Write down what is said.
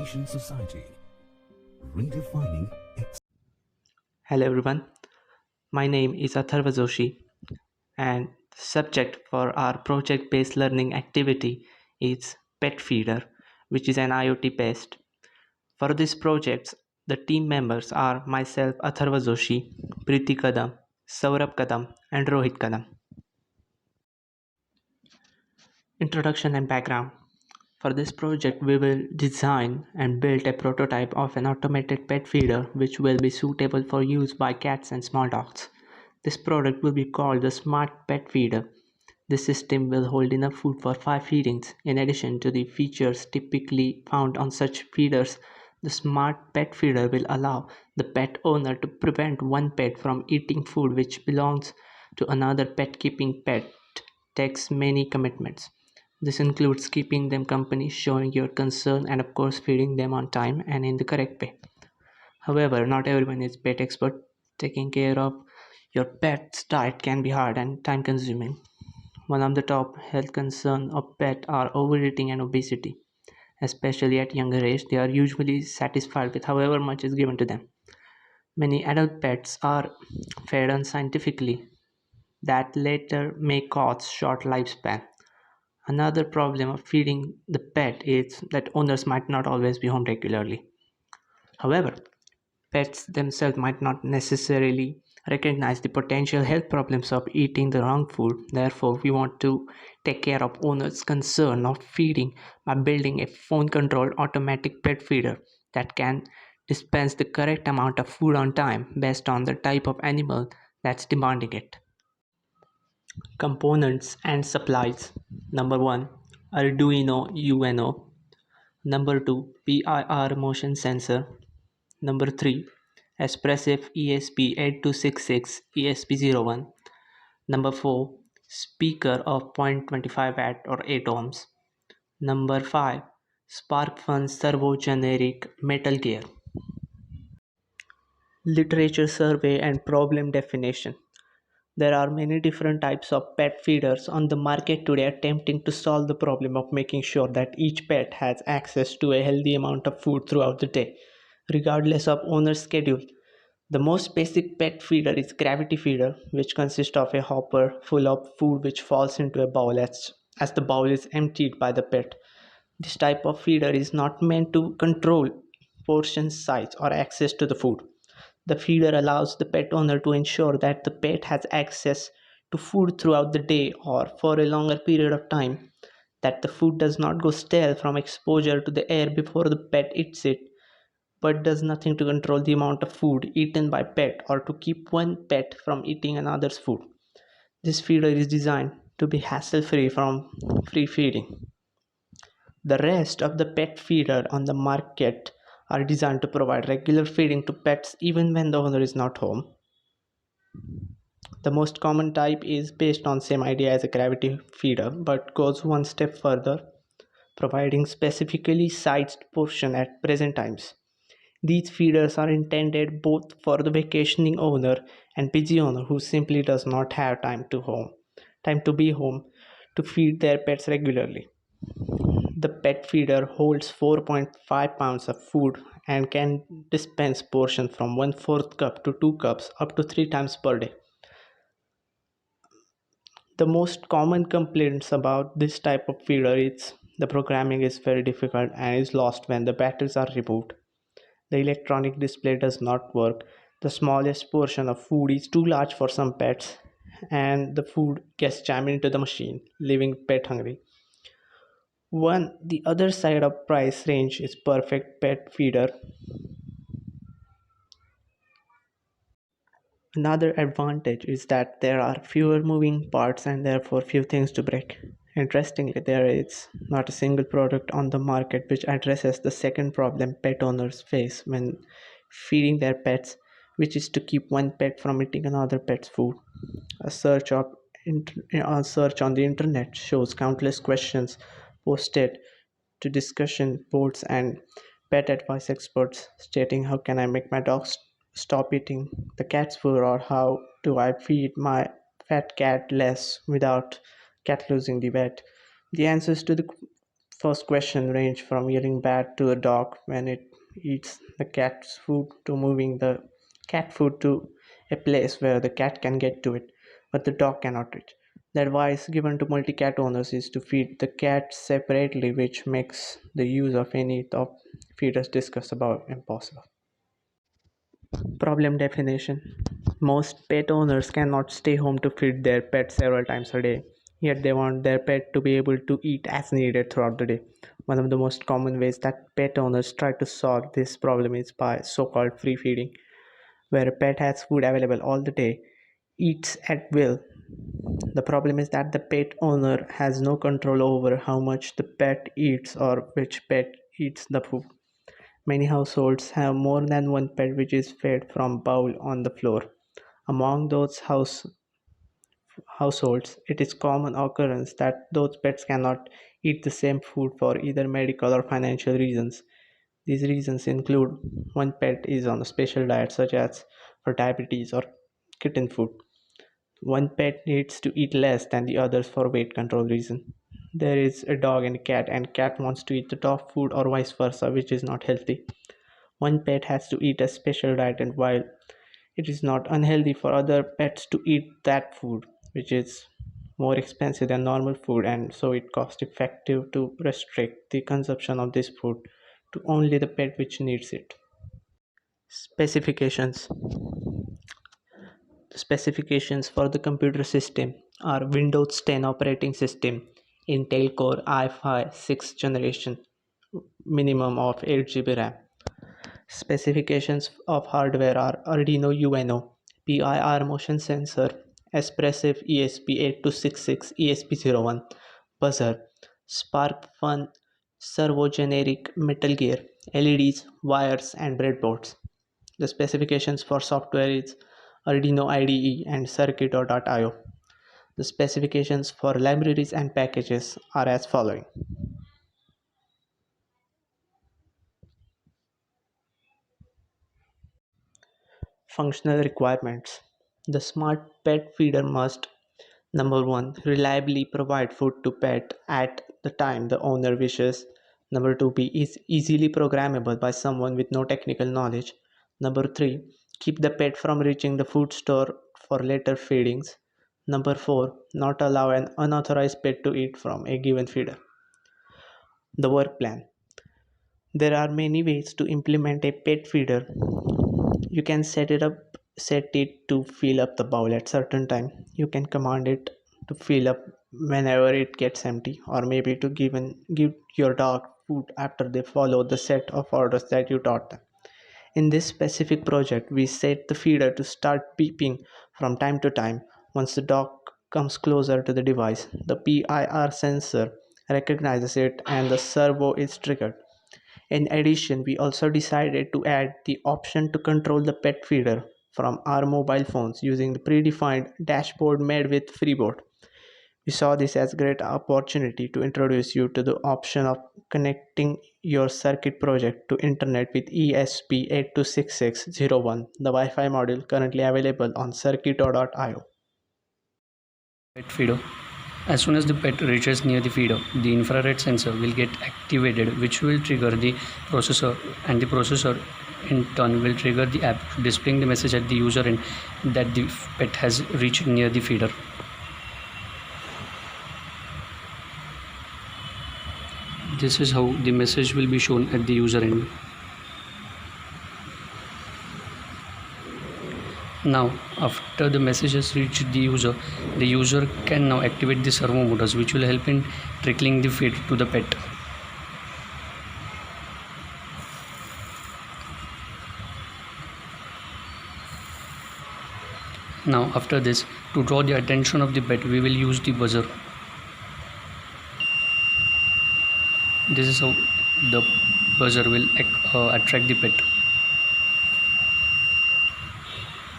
Education Society, redefining Hello everyone, my name is Atharva Joshi and the subject for our project-based learning activity is Pet Feeder, which is an IoT pest. For this project, the team members are myself Atharva Joshi, Preeti Kadam, Saurabh Kadam and Rohit Kadam. Introduction and background. For this project, we will design and build a prototype of an automated pet feeder which will be suitable for use by cats and small dogs. This product will be called the Smart Pet Feeder. This system will hold enough food for 5 feedings. In addition to the features typically found on such feeders, the Smart Pet Feeder will allow the pet owner to prevent one pet from eating food which belongs to another pet. Keeping pet takes many commitments. This includes keeping them company, showing your concern, and of course, feeding them on time and in the correct way. However, not everyone is pet expert. Taking care of your pet's diet can be hard and time consuming. One of the top health concerns of pets are overeating and obesity. Especially at younger age, they are usually satisfied with however much is given to them. Many adult pets are fed unscientifically, that later may cause short lifespan. Another problem of feeding the pet is that owners might not always be home regularly. However, pets themselves might not necessarily recognize the potential health problems of eating the wrong food. Therefore, we want to take care of owners' concern of feeding by building a phone controlled automatic pet feeder that can dispense the correct amount of food on time based on the type of animal that's demanding it. Components and supplies. Number 1, Arduino UNO. Number 2, PIR motion sensor. Number 3, Espressif ESP8266 ESP01. Number 4, speaker of 0.25 watt or 8 ohms. Number 5, SparkFun servo generic metal gear. Literature survey and problem definition. There are many different types of pet feeders on the market today attempting to solve the problem of making sure that each pet has access to a healthy amount of food throughout the day, regardless of owner's schedule. The most basic pet feeder is gravity feeder, which consists of a hopper full of food which falls into a bowl as the bowl is emptied by the pet. This type of feeder is not meant to control portion size or access to the food. The feeder allows the pet owner to ensure that the pet has access to food throughout the day or for a longer period of time, that the food does not go stale from exposure to the air before the pet eats it, but does nothing to control the amount of food eaten by pet or to keep one pet from eating another's food. This feeder is designed to be hassle free from free feeding. The rest of the pet feeder on the market are designed to provide regular feeding to pets even when the owner is not home. The most common type is based on same idea as a gravity feeder but goes one step further, providing specifically sized portion at present times. These feeders are intended both for the vacationing owner and busy owner who simply does not have time to be home to feed their pets regularly. The pet feeder holds 4.5 pounds of food and can dispense portions from 1/4 cup to 2 cups up to 3 times per day. The most common complaints about this type of feeder is the programming is very difficult and is lost when the batteries are removed. The electronic display does not work. The smallest portion of food is too large for some pets, and the food gets jammed into the machine, leaving pet hungry. The other side of price range is perfect pet feeder. Another advantage is that there are fewer moving parts and therefore few things to break. Interestingly, there is not a single product on the market which addresses the second problem pet owners face when feeding their pets, which is to keep one pet from eating another pet's food. A search of a search on the internet shows countless questions posted to discussion boards and pet advice experts stating how can I make my dog stop eating the cat's food or how do I feed my fat cat less without cat losing the weight. The answers to the First question range from yelling bad to a dog when it eats the cat's food to moving the cat food to a place where the cat can get to it, but the dog cannot reach. The advice given to multi-cat owners is to feed the cats separately, which makes the use of any of feeders discussed above impossible. Problem definition. Most pet owners cannot stay home to feed their pet several times a day, yet they want their pet to be able to eat as needed throughout the day. One of the most common ways that pet owners try to solve this problem is by so called free feeding, where a pet has food available all the day, eats at will. The problem is that the pet owner has no control over how much the pet eats or which pet eats the food. Many households have more than one pet which is fed from bowl on the floor. Among those households, it is common occurrence that those pets cannot eat the same food for either medical or financial reasons. These reasons include one pet is on a special diet such as for diabetes or kitten food. One pet needs to eat less than the others for weight control reason. There is a dog and cat wants to eat the dog food or vice versa, which is not healthy. One pet has to eat a special diet, and while it is not unhealthy for other pets to eat that food, which is more expensive than normal food, and so it cost effective to restrict the consumption of this food to only the pet which needs it. Specifications. The specifications for the computer system are Windows 10 operating system, Intel Core i5 6th generation, minimum of 8 GB RAM. Specifications of hardware are Arduino UNO, PIR motion sensor, Espressif ESP8266 ESP01, buzzer, SparkFun servo generic metal gear, LEDs, wires and breadboards. The specifications for software is Arduino IDE and Circuito.io. The specifications for libraries and packages are as following. Functional requirements. The smart pet feeder must: Number 1. Reliably provide food to pet at the time the owner wishes. Number 2. Be easily programmable by someone with no technical knowledge. Number 3. Keep the pet from reaching the food store for later feedings. Number 4. Not allow an unauthorized pet to eat from a given feeder. The work plan. There are many ways to implement a pet feeder. You can set it to fill up the bowl at certain time. You can command it to fill up whenever it gets empty, or maybe to give your dog food after they follow the set of orders that you taught them. In this specific project, we set the feeder to start beeping from time to time. Once the dog comes closer to the device, the PIR sensor recognizes it and the servo is triggered. In addition, we also decided to add the option to control the pet feeder from our mobile phones using the predefined dashboard made with Freeboard. We saw this as a great opportunity to introduce you to the option of connecting your circuit project to internet with ESP826601, the Wi-Fi module currently available on Circuito.io. Pet feeder. As soon as the pet reaches near the feeder, the infrared sensor will get activated, which will trigger the processor, and the processor in turn will trigger the app displaying the message at the user end that the pet has reached near the feeder. This is how the message will be shown at the user end. Now, after the message has reached the user can now activate the servo motors, which will help in trickling the feed to the pet. Now, after this, to draw the attention of the pet, we will use the buzzer. This is how the buzzer will attract the pet.